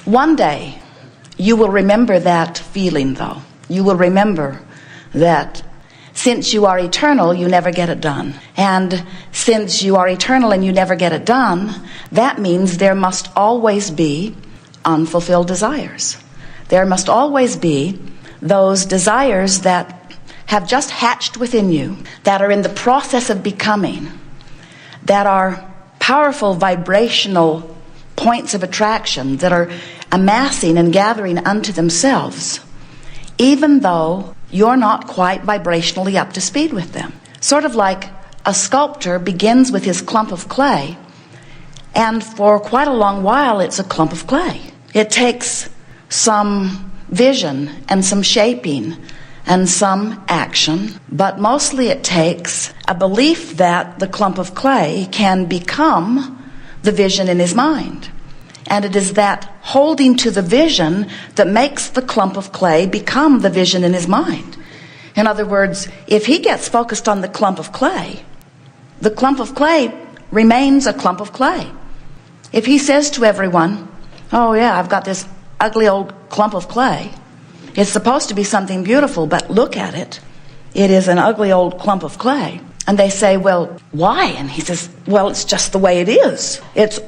One day, you will remember that feeling, though. You will remember that since you are eternal, you never get it done. And since you are eternal and you never get it done, that means there must always be unfulfilled desires. There must always be those desires that have just hatched within you, that are in the process of becoming, that are powerful vibrational points of attraction, that are amassing and gathering unto themselves, even though you're not quite vibrationally up to speed with them. Sort of like a sculptor begins with his clump of clay, and for quite a long while it's a clump of clay. It takes some vision and some shaping and some action, but mostly it takes a belief that the clump of clay can become the vision in his mind. And it is that holding to the vision that makes the clump of clay become the vision in his mind. In other words, if he gets focused on the clump of clay remains a clump of clay. If he says to everyone, "Oh yeah, I've got this ugly old clump of clay. It's supposed to be something beautiful, but look at it. It is an ugly old clump of clay." And they say, "Well, why?" And he says, "Well, it's just the way it is. It's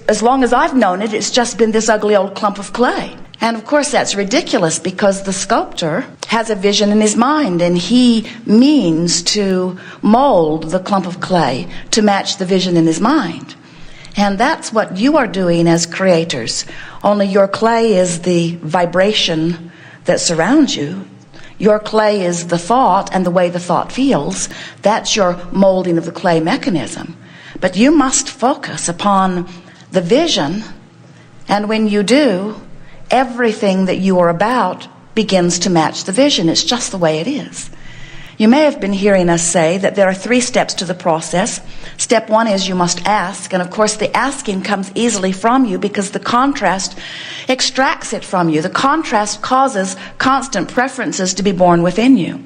as long as I've known it, it's just been this ugly old clump of clay." And of course that's ridiculous, because the sculptor has a vision in his mind, and he means to mold the clump of clay to match the vision in his mind. And that's what you are doing as creators. Only your clay is the vibration that surrounds you. Your clay is the thought and the way the thought feels. That's your molding of the clay mechanism. But you must focus upon the vision, and when you do, everything that you are about begins to match the vision. It's just the way it is. You may have been hearing us say that there are 3 steps to the process. Step 1 is you must ask, and of course the asking comes easily from you because the contrast extracts it from you. The contrast causes constant preferences to be born within you.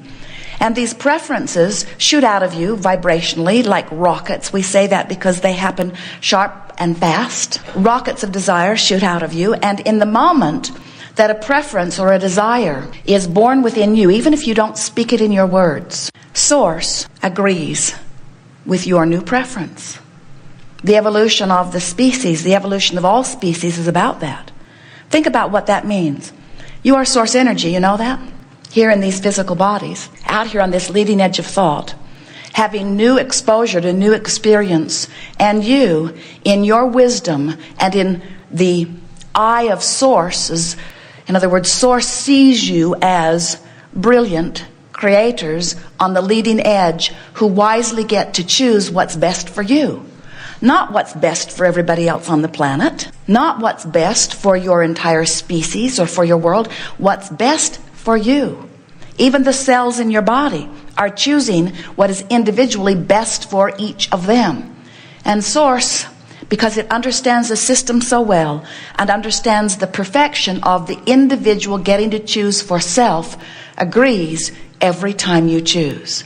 And these preferences shoot out of you vibrationally like rockets. We say that because they happen sharp and fast. Rockets of desire shoot out of you, and in the moment that a preference or a desire is born within you, even if you don't speak it in your words, Source agrees with your new preference. The evolution of the species, the evolution of all species, is about that. Think about what that means. You are source energy, you know that? Here in these physical bodies, out here on this leading edge of thought, having new exposure to new experience, and you, in your wisdom and in the eye of Source, in other words, Source sees you as brilliant creators on the leading edge who wisely get to choose what's best for you. Not what's best for everybody else on the planet, not what's best for your entire species or for your world, what's best for you. Even the cells in your body are choosing what is individually best for each of them. And Source, because it understands the system so well and understands the perfection of the individual getting to choose for self, agrees every time you choose.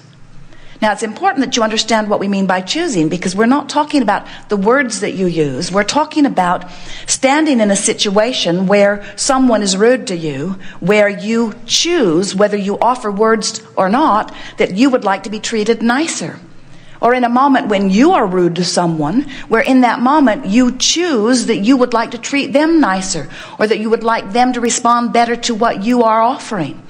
Now, it's important that you understand what we mean by choosing, because we're not talking about the words that you use. We're talking about standing in a situation where someone is rude to you, where you choose, whether you offer words or not, that you would like to be treated nicer. Or in a moment when you are rude to someone, where in that moment you choose that you would like to treat them nicer, or that you would like them to respond better to what you are offering.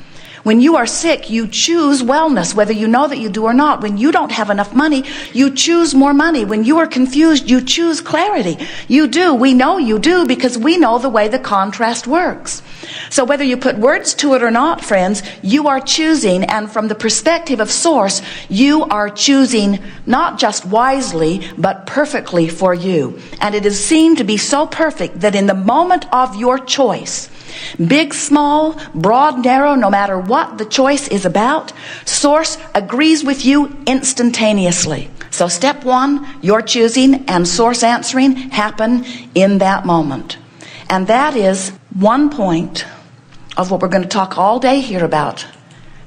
When you are sick, you choose wellness, whether you know that you do or not. When you don't have enough money, you choose more money. When you are confused, you choose clarity. You do. We know you do, because we know the way the contrast works. So whether you put words to it or not, friends, you are choosing, and from the perspective of Source, you are choosing not just wisely, but perfectly for you. And it is seen to be so perfect that in the moment of your choice, big, small, broad, narrow, no matter what the choice is about, Source agrees with you instantaneously. So step 1, your choosing and Source answering happen in that moment. And that is one point of what we're going to talk all day here about: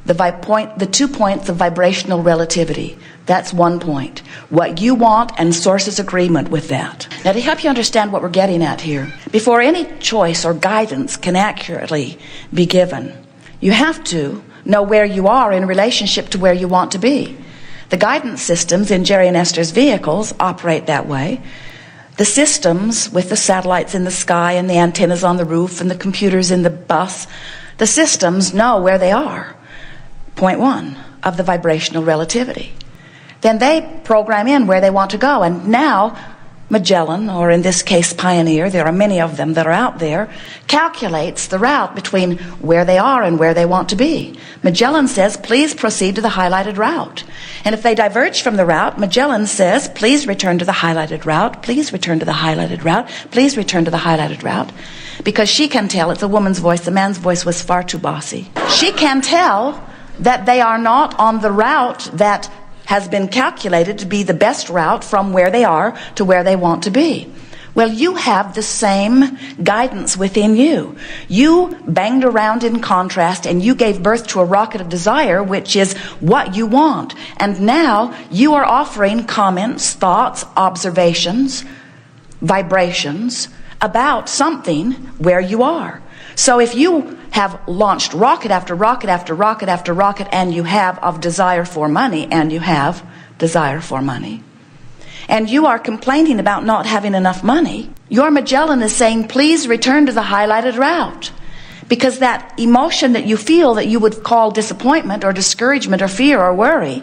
the 2 points of vibrational relativity. That's one point. What you want and source's agreement with that. Now, to help you understand what we're getting at here, before any choice or guidance can accurately be given, you have to know where you are in relationship to where you want to be. The guidance systems in Jerry and Esther's vehicles operate that way. The systems with the satellites in the sky and the antennas on the roof and the computers in the bus, the systems know where they are. Point one of the vibrational relativity. Then they program in where they want to go. And now Magellan, or in this case Pioneer, there are many of them that are out there, calculates the route between where they are and where they want to be. Magellan says, please proceed to the highlighted route. And if they diverge from the route, Magellan says, please return to the highlighted route, please return to the highlighted route, please return to the highlighted route. Because she can tell, it's a woman's voice, the man's voice was far too bossy. She can tell that they are not on the route that has been calculated to be the best route from where they are to where they want to be. Well, you have the same guidance within you. You banged around in contrast and you gave birth to a rocket of desire, which is what you want. And now you are offering comments, thoughts, observations, vibrations about something where you are. So if you have launched rocket after rocket after rocket after rocket, and you have of desire for money, and you have desire for money, and you are complaining about not having enough money, your Magellan is saying, please return to the highlighted route. Because that emotion that you feel that you would call disappointment or discouragement or fear or worry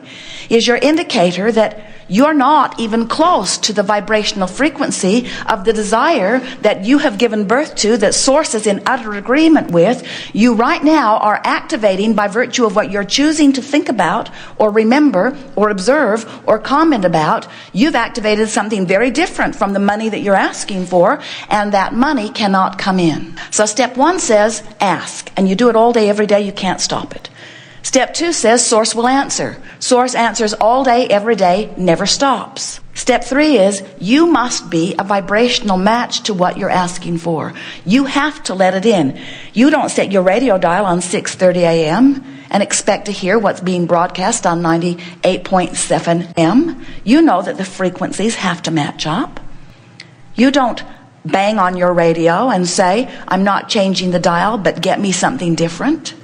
is your indicator that you're not even close to the vibrational frequency of the desire that you have given birth to, that source is in utter agreement with. You right now are activating by virtue of what you're choosing to think about or remember or observe or comment about. You've activated something very different from the money that you're asking for, and that money cannot come in. So step one says ask, and you do it all day, every day. You can't stop it. Step two says source will answer. Source answers all day, every day, never stops. Step three is you must be a vibrational match to what you're asking for. You have to let it in. You don't set your radio dial on 6:30 a.m. and expect to hear what's being broadcast on 98.7 M. You know that the frequencies have to match up. You don't bang on your radio and say, I'm not changing the dial, but get me something different.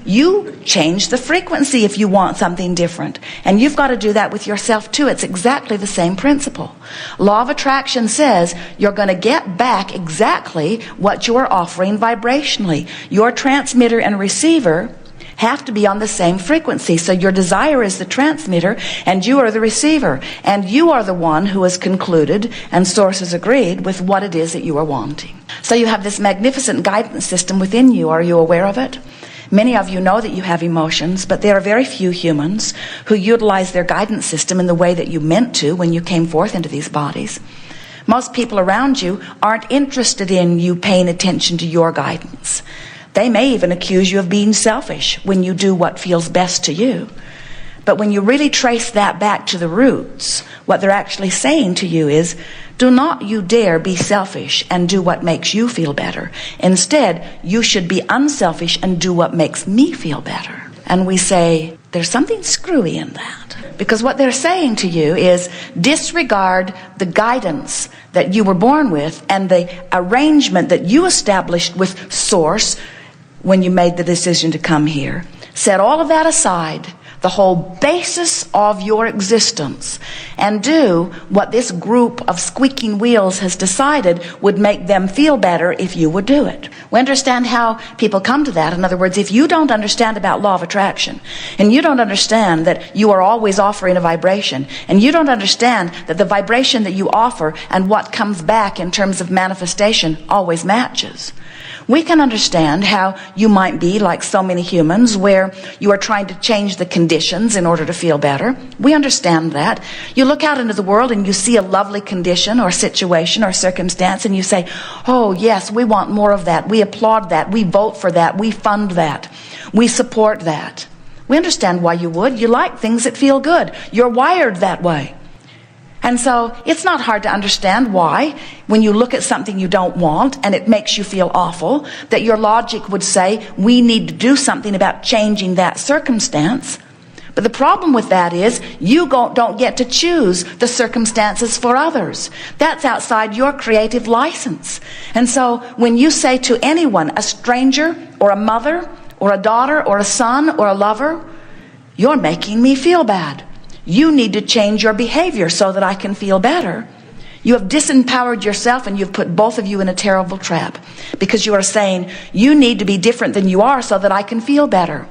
You change the frequency if you want something different. And you've got to do that with yourself too. It's exactly the same principle. Law of attraction says you're going to get back exactly what you're offering vibrationally. Your transmitter and receiver have to be on the same frequency. So your desire is the transmitter and you are the receiver. And you are the one who has concluded and source has agreed with what it is that you are wanting. So you have this magnificent guidance system within you. Are you aware of it? Many of you know that you have emotions, but there are very few humans who utilize their guidance system in the way that you meant to when you came forth into these bodies. Most people around you aren't interested in you paying attention to your guidance. They may even accuse you of being selfish when you do what feels best to you. But when you really trace that back to the roots, what they're actually saying to you is, do not you dare be selfish and do what makes you feel better. Instead, you should be unselfish and do what makes me feel better. And we say, there's something screwy in that. Because what they're saying to you is, disregard the guidance that you were born with and the arrangement that you established with Source when you made the decision to come here. Set all of that aside, the whole basis of your existence, and do what this group of squeaking wheels has decided would make them feel better if you would do it. We understand how people come to that. In other words, if you don't understand about law of attraction, and you don't understand that you are always offering a vibration, and you don't understand that the vibration that you offer and what comes back in terms of manifestation always matches, we can understand how you might be like so many humans where you are trying to change the conditions in order to feel better. We understand that. You look out into the world and you see a lovely condition or situation or circumstance and you say, oh yes, we want more of that. We applaud that. We vote for that. We fund that. We support that. We understand why you would. You like things that feel good. You're wired that way. And so it's not hard to understand why, when you look at something you don't want and it makes you feel awful, that your logic would say, we need to do something about changing that circumstance. But the problem with that is you don't get to choose the circumstances for others. That's outside your creative license. And so when you say to anyone, a stranger or a mother or a daughter or a son or a lover, you're making me feel bad. You need to change your behavior so that I can feel better. You have disempowered yourself, and you've put both of you in a terrible trap, because you are saying you need to be different than you are so that I can feel better.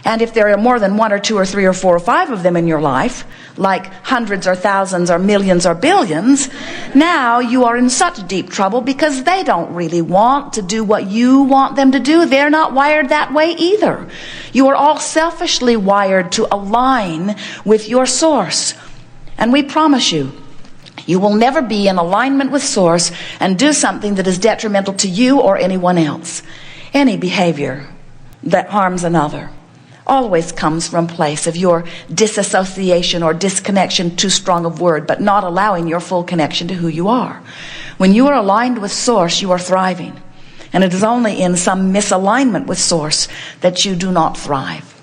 And if there are more than 1 or 2 or 3 or 4 or 5 of them in your life, like hundreds or thousands or millions or billions, now you are in such deep trouble because they don't really want to do what you want them to do. They're not wired that way either. You are all selfishly wired to align with your source. And we promise you, you will never be in alignment with source and do something that is detrimental to you or anyone else. Any behavior that harms another always comes from a place of your disassociation or disconnection, too strong of word, but not allowing your full connection to who you are. When you are aligned with source, you are thriving. And it is only in some misalignment with source that you do not thrive.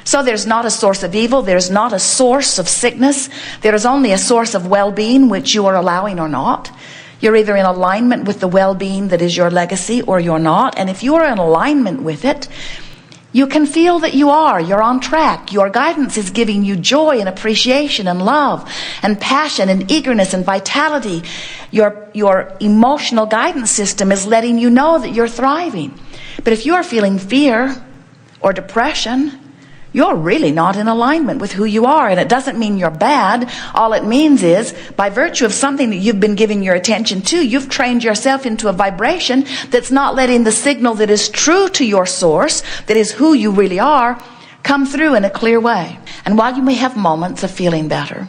So there's not a source of evil, there's not a source of sickness, there is only a source of well-being which you are allowing or not. You're either in alignment with the well-being that is your legacy or you're not. And if you are in alignment with it, you can feel that you're on track. Your guidance is giving you joy and appreciation and love and passion and eagerness and vitality. Your emotional guidance system is letting you know that you're thriving. But if you are feeling fear or depression, you're really not in alignment with who you are. And it doesn't mean you're bad. All it means is, by virtue of something that you've been giving your attention to, you've trained yourself into a vibration that's not letting the signal that is true to your source, that is who you really are, come through in a clear way. And while you may have moments of feeling better,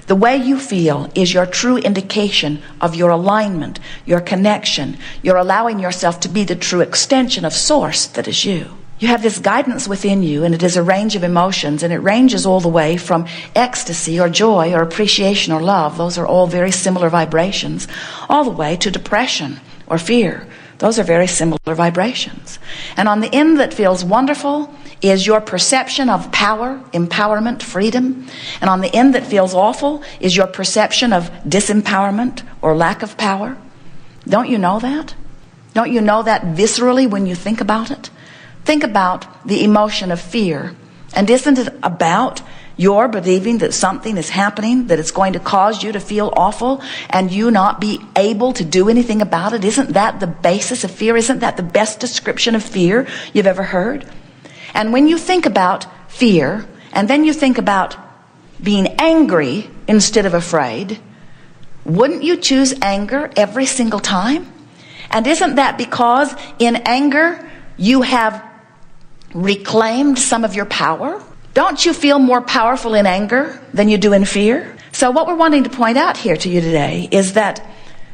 the way you feel is your true indication of your alignment, your connection. You're allowing yourself to be the true extension of source that is you. You have this guidance within you, and it is a range of emotions, and it ranges all the way from ecstasy or joy or appreciation or love. Those are all very similar vibrations, all the way to depression or fear. Those are very similar vibrations. And on the end that feels wonderful is your perception of power, empowerment, freedom. And on the end that feels awful is your perception of disempowerment or lack of power. Don't you know that? Don't you know that viscerally when you think about it? Think about the emotion of fear. And isn't it about your believing that something is happening, that it's going to cause you to feel awful and you not be able to do anything about it? Isn't that the basis of fear? Isn't that the best description of fear you've ever heard? And when you think about fear, and then you think about being angry instead of afraid, wouldn't you choose anger every single time? And isn't that because in anger you have reclaimed some of your power? Don't you feel more powerful in anger than you do in fear? So what we're wanting to point out here to you today is that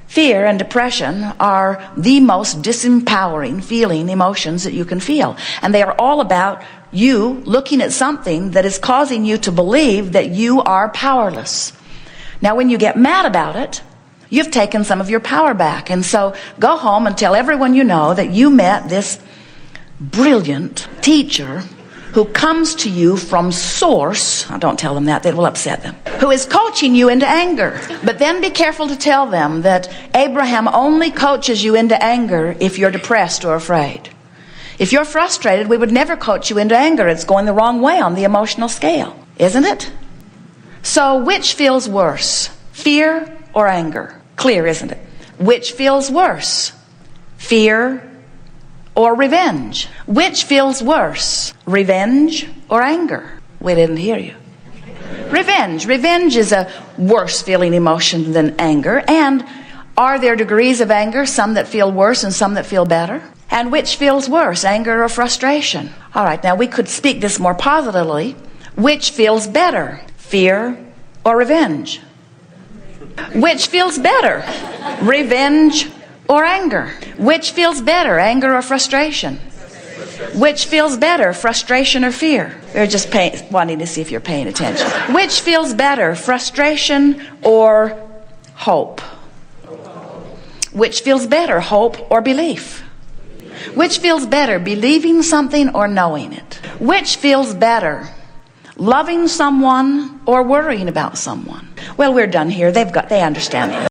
fear and depression are the most disempowering feeling emotions that you can feel. And they are all about you looking at something that is causing you to believe that you are powerless. Now, when you get mad about it, you've taken some of your power back. And so go home and tell everyone you know that you met this brilliant teacher who comes to you from source. Now, don't tell them that, that will upset them. Who is coaching you into anger. But then be careful to tell them that Abraham only coaches you into anger if you're depressed or afraid. If you're frustrated, we would never coach you into anger. It's going the wrong way on the emotional scale, isn't it? So which feels worse, fear or anger? Clear, isn't it? Which feels worse, fear or revenge? Which feels worse, revenge or anger? We didn't hear you. Revenge. Revenge is a worse feeling emotion than anger. And are there degrees of anger, some that feel worse and some that feel better? And which feels worse, anger or frustration? All right, now we could speak this more positively. Which feels better, fear or revenge? Which feels better, revenge or anger? Which feels better, anger or frustration? Which feels better, frustration or fear? We're just wanting to see if you're paying attention. Which feels better, frustration or hope? Which feels better, hope or belief? Which feels better, believing something or knowing it? Which feels better, loving someone or worrying about someone? Well, we're done here. They understand.